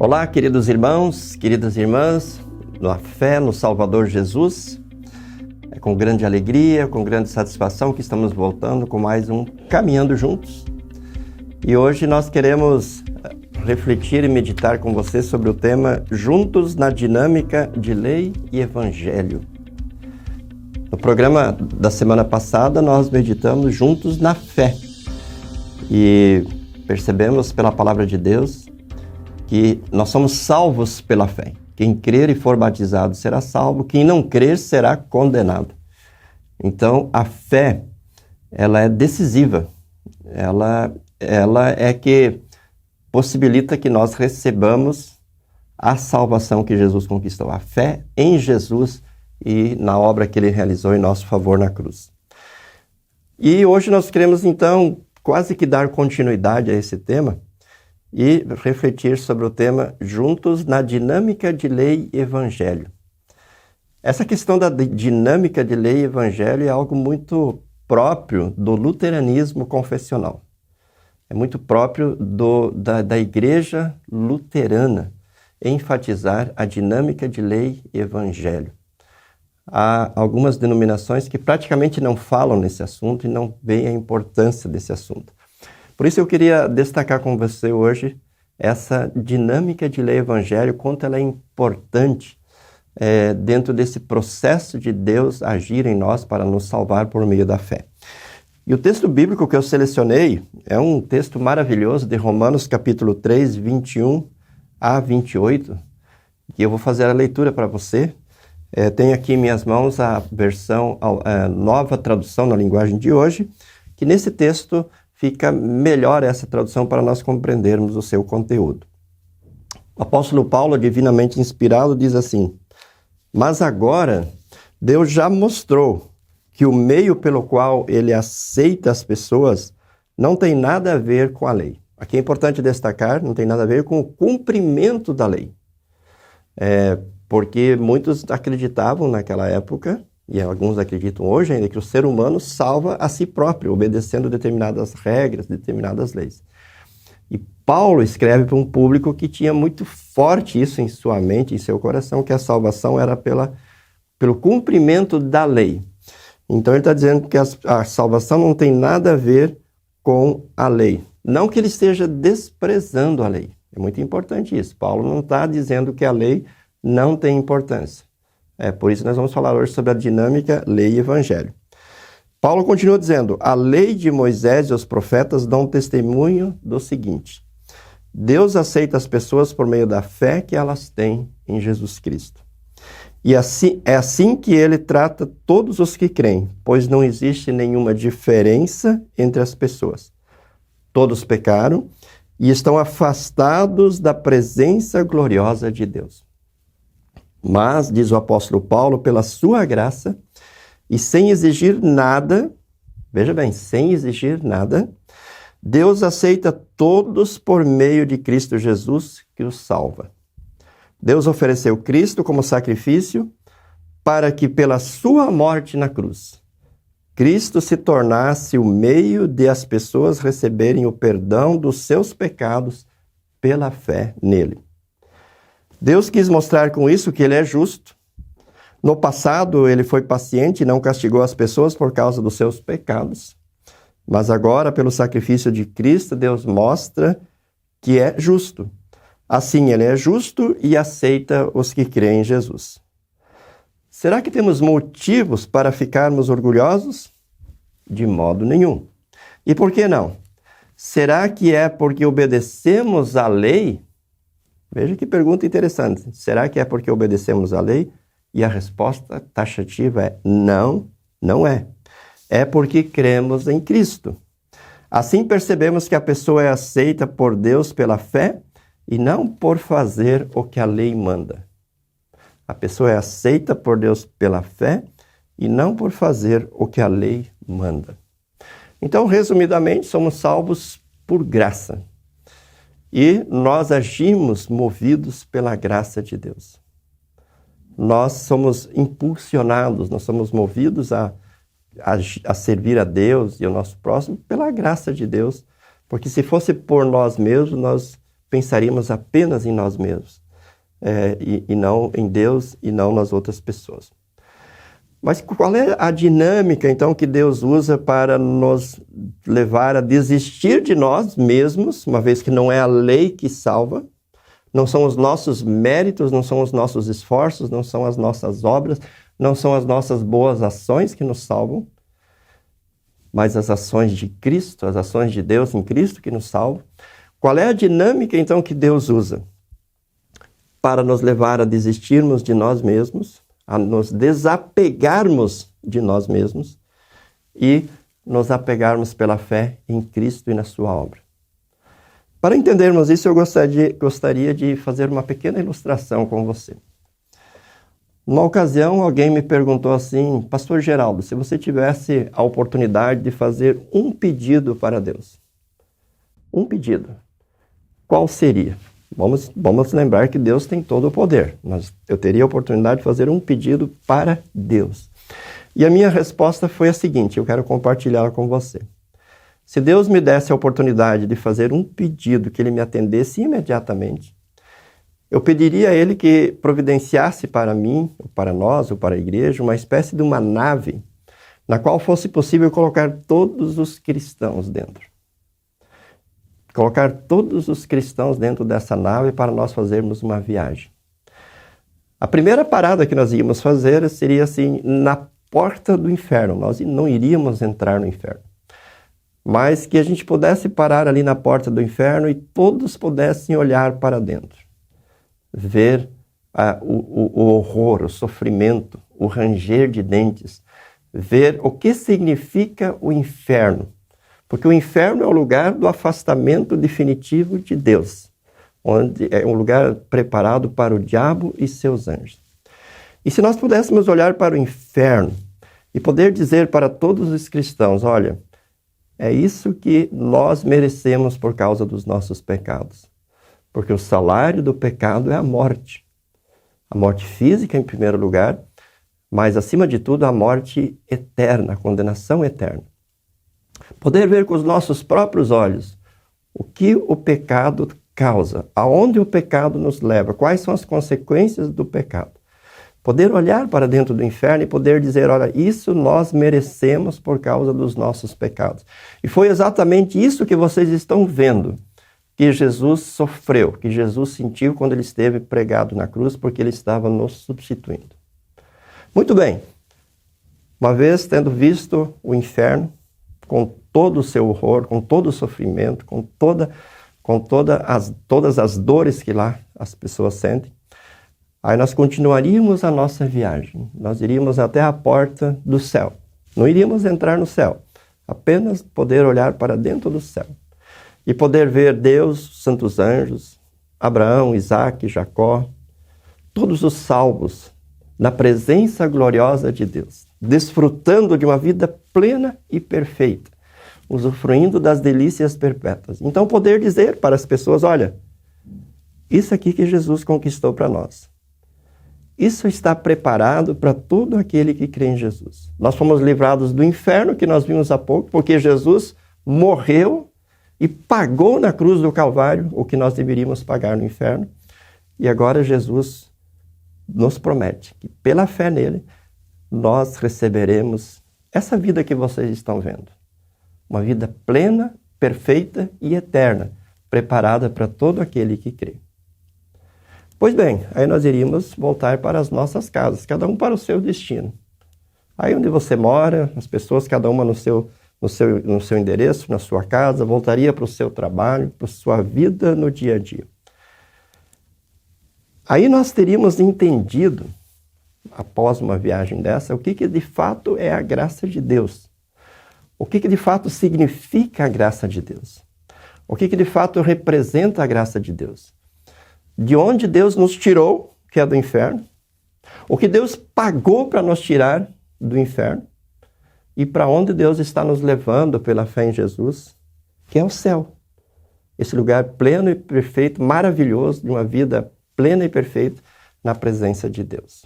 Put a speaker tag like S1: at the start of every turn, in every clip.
S1: Olá, queridos irmãos, queridas irmãs, na fé no Salvador Jesus. É com grande alegria, com grande satisfação que estamos voltando com mais um Caminhando Juntos. E hoje nós queremos refletir e meditar com você sobre o tema Juntos na Dinâmica de Lei e Evangelho. No programa da semana passada, nós meditamos juntos na fé. E percebemos pela palavra de Deus que nós somos salvos pela fé. Quem crer e for batizado será salvo, quem não crer será condenado. Então, a fé, ela é decisiva. Ela é que possibilita que nós recebamos a salvação que Jesus conquistou. A fé em Jesus e na obra que Ele realizou em nosso favor na cruz. E hoje nós queremos, então, quase que dar continuidade a esse tema e refletir sobre o tema Juntos na Dinâmica de Lei e Evangelho. Essa questão da dinâmica de lei e evangelho é algo muito próprio do luteranismo confessional. É muito próprio da igreja luterana enfatizar a dinâmica de lei e evangelho. Há algumas denominações que praticamente não falam nesse assunto e não veem a importância desse assunto. Por isso eu queria destacar com você hoje essa dinâmica de lei e evangelho, quanto ela é importante dentro desse processo de Deus agir em nós para nos salvar por meio da fé. E o texto bíblico que eu selecionei é um texto maravilhoso de Romanos capítulo 3, 21 a 28, que eu vou fazer a leitura para você. Tenho aqui em minhas mãos a versão, a nova tradução na linguagem de hoje, que nesse texto fica melhor essa tradução para nós compreendermos o seu conteúdo. O apóstolo Paulo, divinamente inspirado, diz assim: mas agora Deus já mostrou que o meio pelo qual ele aceita as pessoas não tem nada a ver com a lei. Aqui é importante destacar, não tem nada a ver com o cumprimento da lei. Porque muitos acreditavam naquela época, e alguns acreditam hoje ainda, que o ser humano salva a si próprio, obedecendo determinadas regras, determinadas leis. E Paulo escreve para um público que tinha muito forte isso em sua mente, em seu coração, que a salvação era pelo cumprimento da lei. Então ele está dizendo que a salvação não tem nada a ver com a lei. Não que ele esteja desprezando a lei. É muito importante isso. Paulo não está dizendo que a lei não tem importância. Por isso nós vamos falar hoje sobre a dinâmica lei e evangelho. Paulo continua dizendo: a lei de Moisés e os profetas dão testemunho do seguinte: Deus aceita as pessoas por meio da fé que elas têm em Jesus Cristo. E assim, é assim que ele trata todos os que creem, pois não existe nenhuma diferença entre as pessoas. Todos pecaram e estão afastados da presença gloriosa de Deus. Mas, diz o apóstolo Paulo, pela sua graça e sem exigir nada, veja bem, sem exigir nada, Deus aceita todos por meio de Cristo Jesus que os salva. Deus ofereceu Cristo como sacrifício para que pela sua morte na cruz, Cristo se tornasse o meio de as pessoas receberem o perdão dos seus pecados pela fé nele. Deus quis mostrar com isso que ele é justo. No passado, ele foi paciente e não castigou as pessoas por causa dos seus pecados. Mas agora, pelo sacrifício de Cristo, Deus mostra que é justo. Assim, ele é justo e aceita os que creem em Jesus. Será que temos motivos para ficarmos orgulhosos? De modo nenhum. E por que não? Será que é porque obedecemos à lei? Veja que pergunta interessante. Será que é porque obedecemos à lei? E a resposta taxativa é não, não é. É porque cremos em Cristo. Assim percebemos que a pessoa é aceita por Deus pela fé e não por fazer o que a lei manda. A pessoa é aceita por Deus pela fé e não por fazer o que a lei manda. Então, resumidamente, somos salvos por graça. E nós agimos movidos pela graça de Deus. Nós somos impulsionados, nós somos movidos a servir a Deus e ao nosso próximo pela graça de Deus, porque se fosse por nós mesmos, nós pensaríamos apenas em nós mesmos, e não em Deus e não nas outras pessoas. Mas qual é a dinâmica, então, que Deus usa para nos levar a desistir de nós mesmos, uma vez que não é a lei que salva, não são os nossos méritos, não são os nossos esforços, não são as nossas obras, não são as nossas boas ações que nos salvam, mas as ações de Cristo, as ações de Deus em Cristo que nos salvam. Qual é a dinâmica, então, que Deus usa para nos levar a desistirmos de nós mesmos, a nos desapegarmos de nós mesmos e nos apegarmos pela fé em Cristo e na sua obra? Para entendermos isso, eu gostaria de fazer uma pequena ilustração com você. Numa ocasião, alguém me perguntou assim: Pastor Geraldo, se você tivesse a oportunidade de fazer um pedido para Deus, um pedido, qual seria? Vamos lembrar que Deus tem todo o poder, mas eu teria a oportunidade de fazer um pedido para Deus. E a minha resposta foi a seguinte, eu quero compartilhá-la com você. Se Deus me desse a oportunidade de fazer um pedido que Ele me atendesse imediatamente, eu pediria a Ele que providenciasse para mim, ou para nós, ou para a igreja, uma espécie de uma nave na qual fosse possível colocar todos os cristãos dentro. Colocar todos os cristãos dentro dessa nave para nós fazermos uma viagem. A primeira parada que nós íamos fazer seria assim, na porta do inferno. Nós não iríamos entrar no inferno. Mas que a gente pudesse parar ali na porta do inferno e todos pudessem olhar para dentro. Ver o horror, o sofrimento, o ranger de dentes. Ver o que significa o inferno. Porque o inferno é o lugar do afastamento definitivo de Deus, onde é um lugar preparado para o diabo e seus anjos. E se nós pudéssemos olhar para o inferno e poder dizer para todos os cristãos, olha, é isso que nós merecemos por causa dos nossos pecados. Porque o salário do pecado é a morte. A morte física em primeiro lugar, mas acima de tudo a morte eterna, a condenação eterna. Poder ver com os nossos próprios olhos o que o pecado causa, aonde o pecado nos leva, quais são as consequências do pecado. Poder olhar para dentro do inferno e poder dizer, olha, isso nós merecemos por causa dos nossos pecados. E foi exatamente isso que vocês estão vendo, que Jesus sofreu, que Jesus sentiu quando ele esteve pregado na cruz, porque ele estava nos substituindo. Muito bem, uma vez tendo visto o inferno, com todo o seu horror, com todo o sofrimento, com todas as dores que lá as pessoas sentem, aí nós continuaríamos a nossa viagem. Nós iríamos até a porta do céu. Não iríamos entrar no céu, apenas poder olhar para dentro do céu. E poder ver Deus, santos anjos, Abraão, Isaque, Jacó, todos os salvos na presença gloriosa de Deus, desfrutando de uma vida plena e perfeita, usufruindo das delícias perpétuas. Então poder dizer para as pessoas, olha, isso aqui que Jesus conquistou para nós. Isso está preparado para todo aquele que crê em Jesus. Nós fomos livrados do inferno, que nós vimos há pouco, porque Jesus morreu e pagou na cruz do Calvário o que nós deveríamos pagar no inferno. E agora Jesus nos promete que pela fé nele, nós receberemos essa vida que vocês estão vendo. Uma vida plena, perfeita e eterna, preparada para todo aquele que crê. Pois bem, aí nós iríamos voltar para as nossas casas, cada um para o seu destino. Aí onde você mora, as pessoas, cada uma no seu endereço, na sua casa, voltaria para o seu trabalho, para a sua vida no dia a dia. Aí nós teríamos entendido, após uma viagem dessa, o que de fato é a graça de Deus. O que de fato significa a graça de Deus. O que de fato representa a graça de Deus. De onde Deus nos tirou, que é do inferno. O que Deus pagou para nos tirar do inferno. E para onde Deus está nos levando pela fé em Jesus, que é o céu. Esse lugar pleno e perfeito, maravilhoso, de uma vida plena e perfeita na presença de Deus.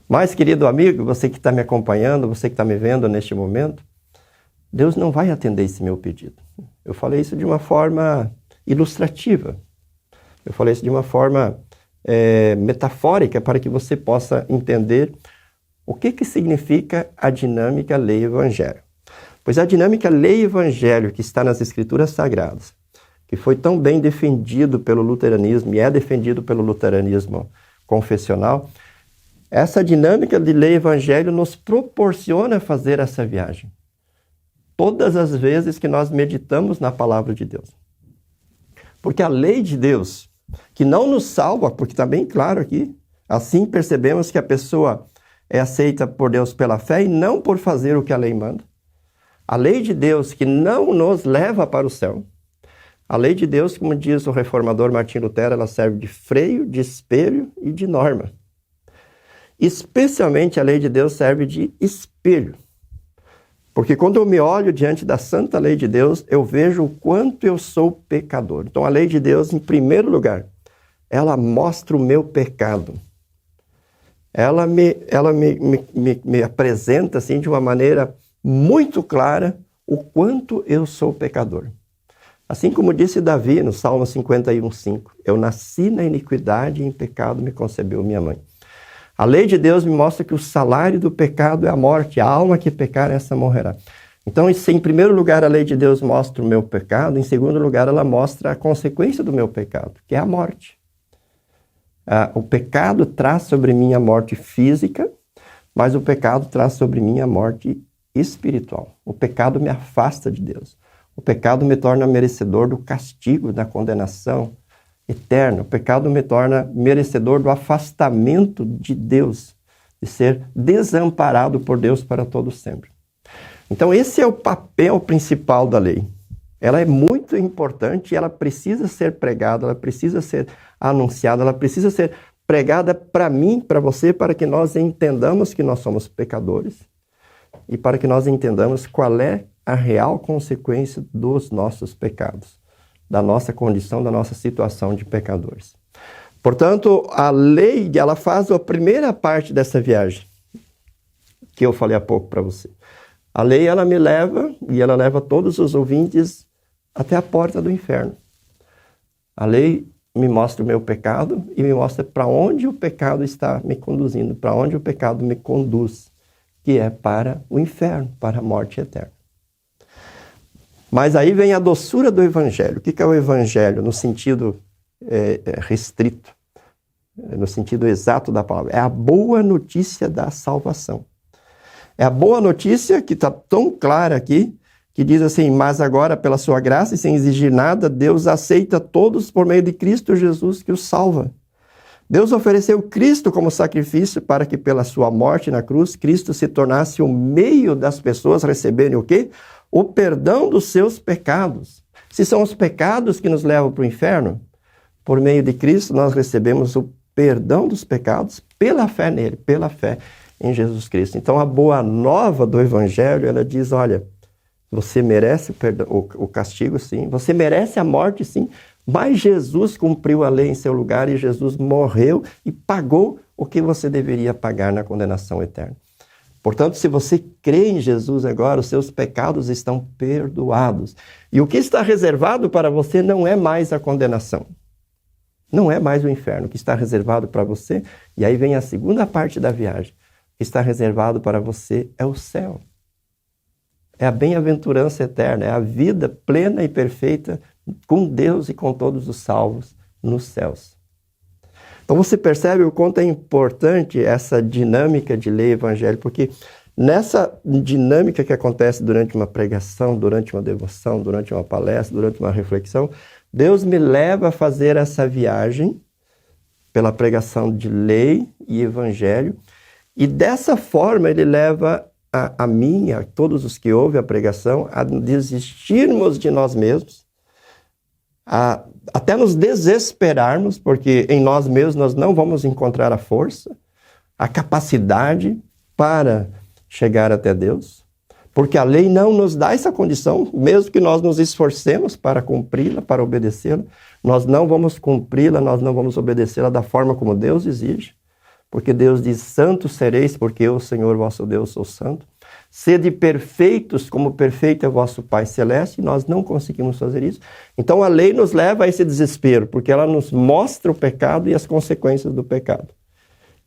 S1: Mas, querido amigo, você que está me acompanhando, você que está me vendo neste momento, Deus não vai atender esse meu pedido. Eu falei isso de uma forma ilustrativa, Eu falei isso de uma forma metafórica para que você possa entender o que significa a dinâmica lei-evangelho. Pois a dinâmica lei-evangelho que está nas Escrituras Sagradas, que foi tão bem defendido pelo luteranismo e é defendido pelo luteranismo confessional, essa dinâmica de lei-evangelho nos proporciona fazer essa viagem. Todas as vezes que nós meditamos na palavra de Deus. Porque a lei de Deus, que não nos salva, porque está bem claro aqui, assim percebemos que a pessoa é aceita por Deus pela fé e não por fazer o que a lei manda. A lei de Deus que não nos leva para o céu. A lei de Deus, como diz o reformador Martim Lutero, ela serve de freio, de espelho e de norma. Especialmente a lei de Deus serve de espelho. Porque quando eu me olho diante da santa lei de Deus, eu vejo o quanto eu sou pecador. Então a lei de Deus, em primeiro lugar, ela mostra o meu pecado. Ela me apresenta assim, de uma maneira muito clara o quanto eu sou pecador. Assim como disse Davi no Salmo 51:5, eu nasci na iniquidade e em pecado me concebeu minha mãe. A lei de Deus me mostra que o salário do pecado é a morte, a alma que pecar, essa morrerá. Então, em primeiro lugar, a lei de Deus mostra o meu pecado, em segundo lugar, ela mostra a consequência do meu pecado, que é a morte. O pecado traz sobre mim a morte física, mas o pecado traz sobre mim a morte espiritual. O pecado me afasta de Deus. O pecado me torna merecedor do castigo, da condenação eterna. O pecado me torna merecedor do afastamento de Deus, de ser desamparado por Deus para todo sempre. Então esse é o papel principal da lei. Ela é muito importante e ela precisa ser pregada, ela precisa ser anunciada, ela precisa ser pregada para mim, para você, para que nós entendamos que nós somos pecadores e para que nós entendamos qual é a real consequência dos nossos pecados, da nossa condição, da nossa situação de pecadores. Portanto, a lei, ela faz a primeira parte dessa viagem, que eu falei há pouco para você. A lei, ela me leva, e ela leva todos os ouvintes até a porta do inferno. A lei me mostra o meu pecado e me mostra para onde o pecado está me conduzindo, para onde o pecado me conduz, que é para o inferno, para a morte eterna. Mas aí vem a doçura do Evangelho. O que é o Evangelho no sentido restrito, no sentido exato da palavra? É a boa notícia da salvação. É a boa notícia que está tão clara aqui, que diz assim, mas agora pela sua graça e sem exigir nada, Deus aceita todos por meio de Cristo Jesus que os salva. Deus ofereceu Cristo como sacrifício para que pela sua morte na cruz, Cristo se tornasse o meio das pessoas receberem o quê? O perdão dos seus pecados. Se são os pecados que nos levam para o inferno, por meio de Cristo nós recebemos o perdão dos pecados pela fé nele, pela fé em Jesus Cristo. Então a boa nova do Evangelho, ela diz, olha, você merece o castigo, sim, você merece a morte, sim, mas Jesus cumpriu a lei em seu lugar e Jesus morreu e pagou o que você deveria pagar na condenação eterna. Portanto, se você crê em Jesus agora, os seus pecados estão perdoados. E o que está reservado para você não é mais a condenação. Não é mais o inferno. O que está reservado para você, e aí vem a segunda parte da viagem, o que está reservado para você é o céu. É a bem-aventurança eterna, é a vida plena e perfeita com Deus e com todos os salvos nos céus. Então você percebe o quanto é importante essa dinâmica de lei e evangelho, porque nessa dinâmica que acontece durante uma pregação, durante uma devoção, durante uma palestra, durante uma reflexão, Deus me leva a fazer essa viagem pela pregação de lei e evangelho, e dessa forma ele leva a mim, a todos os que ouvem a pregação, a desistirmos de nós mesmos, até nos desesperarmos, porque em nós mesmos nós não vamos encontrar a força, a capacidade para chegar até Deus, porque a lei não nos dá essa condição, mesmo que nós nos esforcemos para cumpri-la, para obedecê-la, nós não vamos cumpri-la, nós não vamos obedecê-la da forma como Deus exige, porque Deus diz, santos sereis, porque eu, Senhor vosso Deus, sou santo. Sede perfeitos, como perfeito é o vosso Pai Celeste, e nós não conseguimos fazer isso. Então a lei nos leva a esse desespero, porque ela nos mostra o pecado e as consequências do pecado.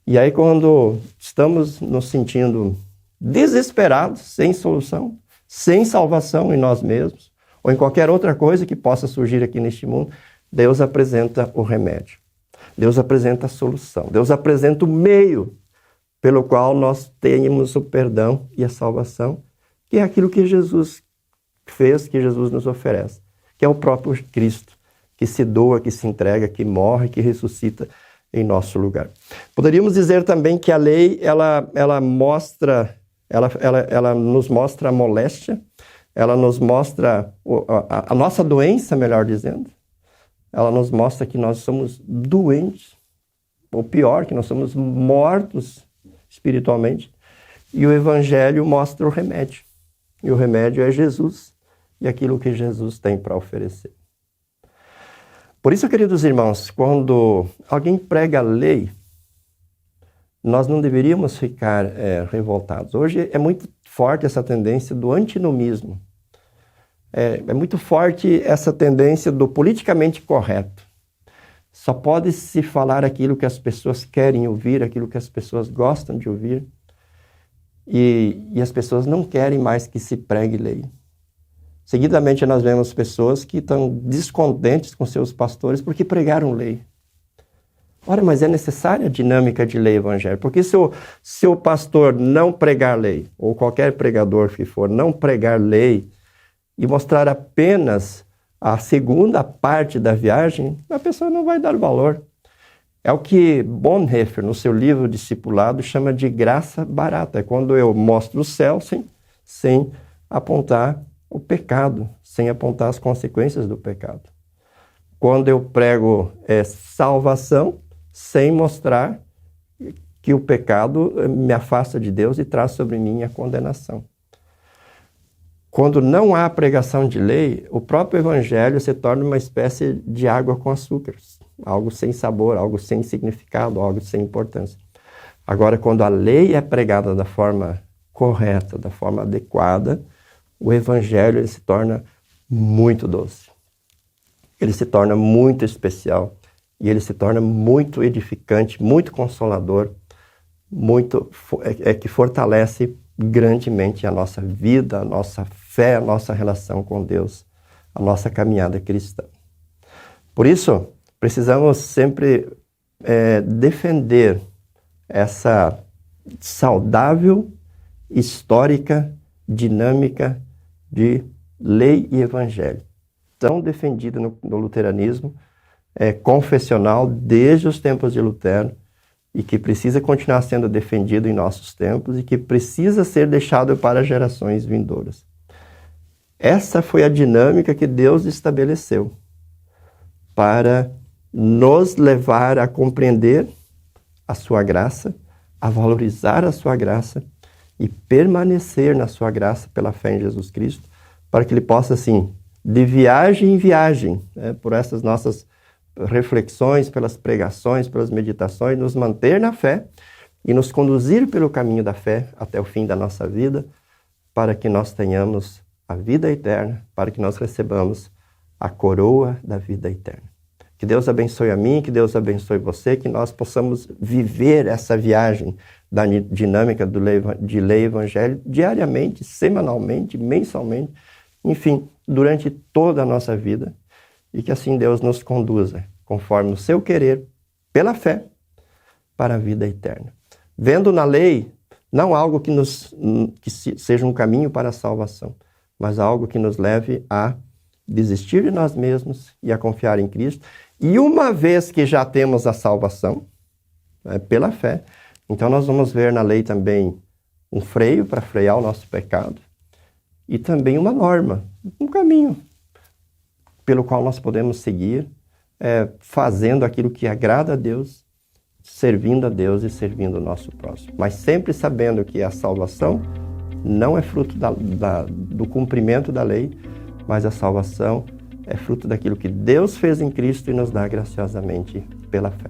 S1: E aí quando estamos nos sentindo desesperados, sem solução, sem salvação em nós mesmos, ou em qualquer outra coisa que possa surgir aqui neste mundo, Deus apresenta o remédio. Deus apresenta a solução. Deus apresenta o meio pelo qual nós tenhamos o perdão e a salvação, que é aquilo que Jesus fez, que Jesus nos oferece, que é o próprio Cristo, que se doa, que se entrega, que morre, que ressuscita em nosso lugar. Poderíamos dizer também que a lei, ela nos mostra a moléstia, ela nos mostra a nossa doença, melhor dizendo. Ela nos mostra que nós somos doentes, ou pior, que nós somos mortos espiritualmente. E o Evangelho mostra o remédio. E o remédio é Jesus e aquilo que Jesus tem para oferecer. Por isso, queridos irmãos, quando alguém prega a lei, nós não deveríamos ficar revoltados. Hoje é muito forte essa tendência do antinomismo. É muito forte essa tendência do politicamente correto. Só pode se falar aquilo que as pessoas querem ouvir, aquilo que as pessoas gostam de ouvir. E as pessoas não querem mais que se pregue lei. Seguidamente nós vemos pessoas que estão descontentes com seus pastores porque pregaram lei. Ora, mas é necessária a dinâmica de lei evangélica, porque se o pastor não pregar lei, ou qualquer pregador que for não pregar lei, e mostrar apenas a segunda parte da viagem, a pessoa não vai dar valor. É o que Bonhoeffer, no seu livro Discipulado, chama de graça barata. É quando eu mostro o céu sem apontar o pecado, sem apontar as consequências do pecado. Quando eu prego salvação, sem mostrar que o pecado me afasta de Deus e traz sobre mim a condenação. Quando não há pregação de lei, o próprio evangelho se torna uma espécie de água com açúcar, algo sem sabor, algo sem significado, algo sem importância. Agora, quando a lei é pregada da forma correta, da forma adequada, o evangelho ele se torna muito doce. Ele se torna muito especial e ele se torna muito edificante, muito consolador, que fortalece grandemente a nossa vida, a nossa fé, a nossa relação com Deus, a nossa caminhada cristã. Por isso, precisamos sempre defender essa saudável, histórica, dinâmica de lei e evangelho, tão defendida no luteranismo, confessional desde os tempos de Lutero, e que precisa continuar sendo defendido em nossos tempos e que precisa ser deixado para gerações vindouras. Essa foi a dinâmica que Deus estabeleceu para nos levar a compreender a sua graça, a valorizar a sua graça e permanecer na sua graça pela fé em Jesus Cristo, para que Ele possa, assim, de viagem em viagem, por essas nossas reflexões, pelas pregações, pelas meditações, nos manter na fé e nos conduzir pelo caminho da fé até o fim da nossa vida, para que nós tenhamos a vida eterna, para que nós recebamos a coroa da vida eterna. Que Deus abençoe a mim, que Deus abençoe você, que nós possamos viver essa viagem da dinâmica de lei e evangelho diariamente, semanalmente, mensalmente, enfim, durante toda a nossa vida, e que assim Deus nos conduza, conforme o seu querer, pela fé, para a vida eterna. Vendo na lei, não algo que seja um caminho para a salvação, mas algo que nos leve a desistir de nós mesmos e a confiar em Cristo. E uma vez que já temos a salvação, pela fé, então nós vamos ver na lei também um freio para frear o nosso pecado e também uma norma, um caminho pelo qual nós podemos seguir, fazendo aquilo que agrada a Deus, servindo a Deus e servindo o nosso próximo. Mas sempre sabendo que a salvação não é fruto do cumprimento da lei, mas a salvação é fruto daquilo que Deus fez em Cristo e nos dá graciosamente pela fé.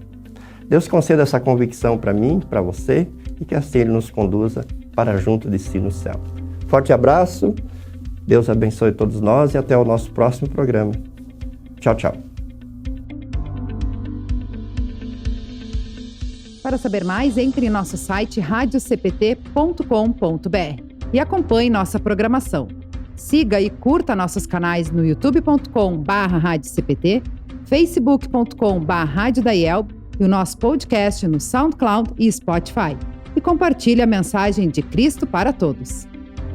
S1: Deus conceda essa convicção para mim, para você, e que assim Ele nos conduza para junto de si no céu. Forte abraço, Deus abençoe todos nós e até o nosso próximo programa. Tchau, tchau.
S2: Para saber mais, entre em nosso site radiocpt.com.br e acompanhe nossa programação. Siga e curta nossos canais no youtube.com/radiocpt, facebook.com/radiodaielb e o nosso podcast no SoundCloud e Spotify. E compartilhe a mensagem de Cristo para todos.